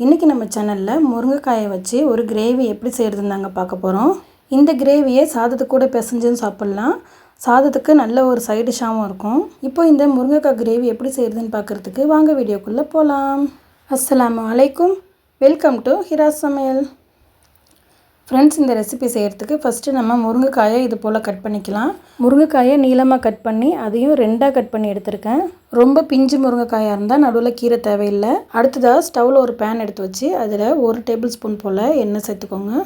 இன்றைக்கி நம்ம சேனலில் முருங்கைக்காயை வச்சு ஒரு கிரேவி எப்படி செய்கிறதுன்னு தாங்க பார்க்க போகிறோம். இந்த கிரேவியை சாதத்துக்கு கூட பிசைஞ்சும் சாப்பிட்லாம். சாதத்துக்கு நல்ல ஒரு சைட் டிஷ்ஷாகவும் இருக்கும். இப்போ இந்த முருங்கைக்காய் கிரேவி எப்படி செய்கிறதுன்னு பார்க்குறதுக்கு வாங்க வீடியோக்குள்ளே போகலாம். அஸ்ஸலாமு அலைக்கும், வெல்கம் டு ஹிராஸ் சமையல். ஃப்ரெண்ட்ஸ், இந்த ரெசிபி செய்கிறதுக்கு ஃபஸ்ட்டு நம்ம முருங்கைக்காயை இது போல் கட் பண்ணிக்கலாம். முருங்கைக்காயை நீளமாக கட் பண்ணி அதையும் ரெண்டாக கட் பண்ணி எடுத்திருக்கேன். ரொம்ப பிஞ்சு முருங்கைக்காயாக இருந்தால் நடுவில் கீரை தேவையில்லை. அடுத்ததாக ஸ்டவ்வில் ஒரு பேன் எடுத்து வச்சு அதில் 1 டேபிள் ஸ்பூன் போல் எண்ணெய் சேர்த்துக்கோங்க.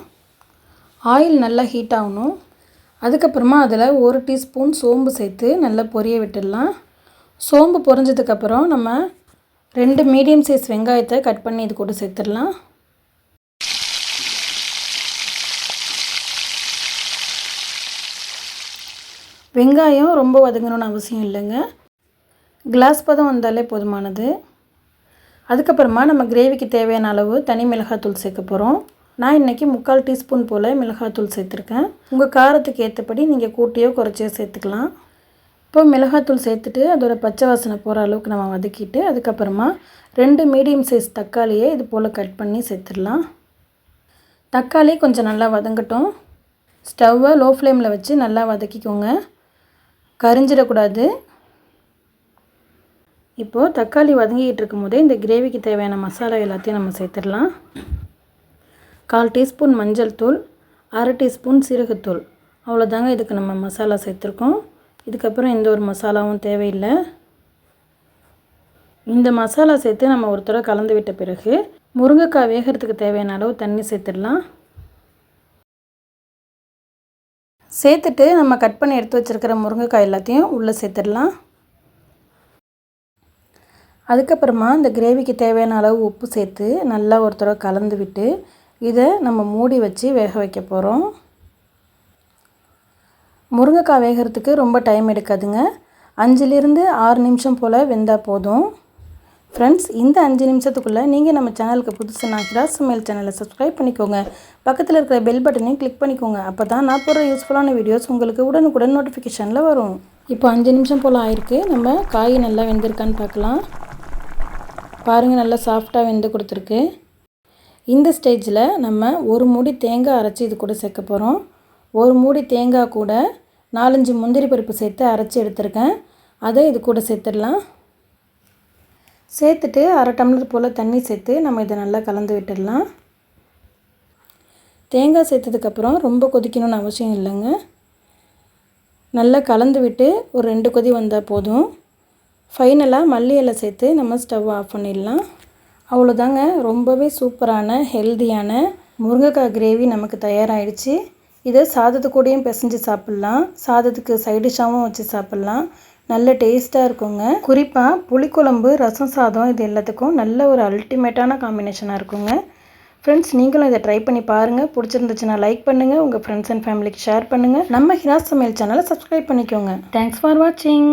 ஆயில் நல்லா ஹீட் ஆகணும். அதுக்கப்புறமா அதில் 1 டீஸ்பூன் சோம்பு சேர்த்து நல்லா பொரிய விட்டுடலாம். சோம்பு பொரிஞ்சதுக்கப்புறம் நம்ம 2 மீடியம் சைஸ் வெங்காயத்தை கட் பண்ணி இது கூட சேர்த்துடலாம். வெங்காயம் ரொம்ப வதங்கணும்னு அவசியம் இல்லைங்க. கிளாஸ் பதம் வந்தாலே போதுமானது. அதுக்கப்புறமா நம்ம கிரேவிக்கு தேவையான அளவு தனி மிளகாத்தூள் சேர்க்க போகிறோம். நான் இன்றைக்கி 3/4 டீஸ்பூன் போல் மிளகாத்தூள் சேர்த்துருக்கேன். உங்கள் காரத்துக்கு ஏற்றபடி நீங்கள் கூட்டியோ குறைச்சியோ சேர்த்துக்கலாம். இப்போ மிளகாத்தூள் சேர்த்துட்டு அதோட பச்சை வாசனை போகிற அளவுக்கு நம்ம வதக்கிட்டு அதுக்கப்புறமா 2 மீடியம் சைஸ் தக்காளியை இது போல் கட் பண்ணி சேர்த்துடலாம். தக்காளி கொஞ்சம் நல்லா வதங்கட்டும். ஸ்டவ்வை லோ ஃப்ளேமில் வச்சு நல்லா வதக்கிக்கோங்க, கரிஞ்சிடக்கூடாது. இப்போது தக்காளி வதங்கிக்கிட்டு இருக்கும் போதே இந்த கிரேவிக்கு தேவையான மசாலா எல்லாத்தையும் நம்ம சேர்த்துடலாம். 1/4 டீஸ்பூன் மஞ்சள் தூள், 1/2 டீஸ்பூன் சீரகத்தூள், அவ்வளோதாங்க இதுக்கு நம்ம மசாலா சேர்த்துருக்கோம். இதுக்கப்புறம் எந்த ஒரு மசாலாவும் தேவையில்லை. இந்த மசாலா சேர்த்து நம்ம ஒரு தடவை கலந்து விட்ட பிறகு முருங்கைக்காய் வேகிறதுக்கு தேவையான அளவு தண்ணி சேர்த்துடலாம். சேர்த்துட்டு நம்ம கட் பண்ணி எடுத்து வச்சுருக்கிற முருங்கைக்காய் எல்லாத்தையும் உள்ளே சேர்த்துடலாம். அதுக்கப்புறமா இந்த கிரேவிக்கு தேவையான அளவு உப்பு சேர்த்து நல்லா ஒரு தடவை கலந்து விட்டு இதை நம்ம மூடி வச்சு வேக வைக்க போகிறோம். முருங்கைக்காய் வேகிறதுக்கு ரொம்ப டைம் எடுக்காதுங்க. 5லிருந்து 6 நிமிஷம் போல் வெந்தால் போதும். ஃப்ரெண்ட்ஸ், இந்த 5 நிமிஷத்துக்குள்ளே நீங்கள் நம்ம சேனலுக்கு புதுசுனா ஹிராஸ் சமையல் சேனலை சப்ஸ்கிரைப் பண்ணிக்கோங்க. பக்கத்தில் இருக்கிற பெல் பட்டனையும் கிளிக் பண்ணிக்கோங்க. அப்போ தான் நான் போடுற யூஸ்ஃபுல்லான வீடியோஸ் உங்களுக்கு உடனுக்குடன் நோட்டிஃபிகேஷனில் வரும். இப்போ 5 நிமிஷம் போல் ஆயிருக்கு. நம்ம காய் நல்லா வெந்திருக்கான்னு பார்க்கலாம். பாருங்கள், நல்லா சாஃப்டாக வெந்து கொடுத்துருக்கு. இந்த ஸ்டேஜில் நம்ம 1 மூடி தேங்காய் அரைச்சி இது கூட சேர்க்க போகிறோம். 1 மூடி தேங்காய் கூட 4-5 முந்திரி பருப்பு சேர்த்து அரைச்சி எடுத்துருக்கேன். அதை இது கூட சேர்த்துடலாம். சேர்த்துட்டு 1/2 டம்ளர் போல் தண்ணி சேர்த்து நம்ம இதை நல்லா கலந்து விட்டுடலாம். தேங்காய் சேர்த்ததுக்கப்புறம் ரொம்ப கொதிக்கணும்னு அவசியம் இல்லைங்க. நல்லா கலந்து விட்டு ஒரு 2 கொதி வந்தால் போதும். ஃபைனலாக மல்லி இலை சேர்த்து நம்ம ஸ்டவ் ஆஃப் பண்ணிடலாம். அவ்வளோதாங்க, ரொம்பவே சூப்பரான ஹெல்தியான முருங்கைக்காய் கிரேவி நமக்கு தயாராகிடுச்சு. இதை சாதத்துக்கூடையும் பிசைஞ்சு சாப்பிட்லாம், சாதத்துக்கு சைட் டிஷ்ஷாகவும் வச்சு சாப்பிட்லாம். நல்ல டேஸ்ட்டாக இருக்குங்க. குறிப்பாக புளிக்குழம்பு, ரசம் சாதம் இது எல்லாத்துக்கும் நல்ல ஒரு அல்டிமேட்டான காம்பினேஷனாக இருக்குங்க. ஃப்ரெண்ட்ஸ், நீங்களும் இதை ட்ரை பண்ணி பாருங்கள். பிடிச்சிருந்துச்சுன்னா லைக் பண்ணுங்கள், உங்கள் ஃப்ரெண்ட்ஸ் அண்ட் ஃபேமிலிக்கு ஷேர் பண்ணுங்கள். நம்ம ஹிராஸ் சமையல் சேனலை சப்ஸ்கிரைப் பண்ணிக்கோங்க. தேங்க்ஸ் ஃபார் வாட்சிங்.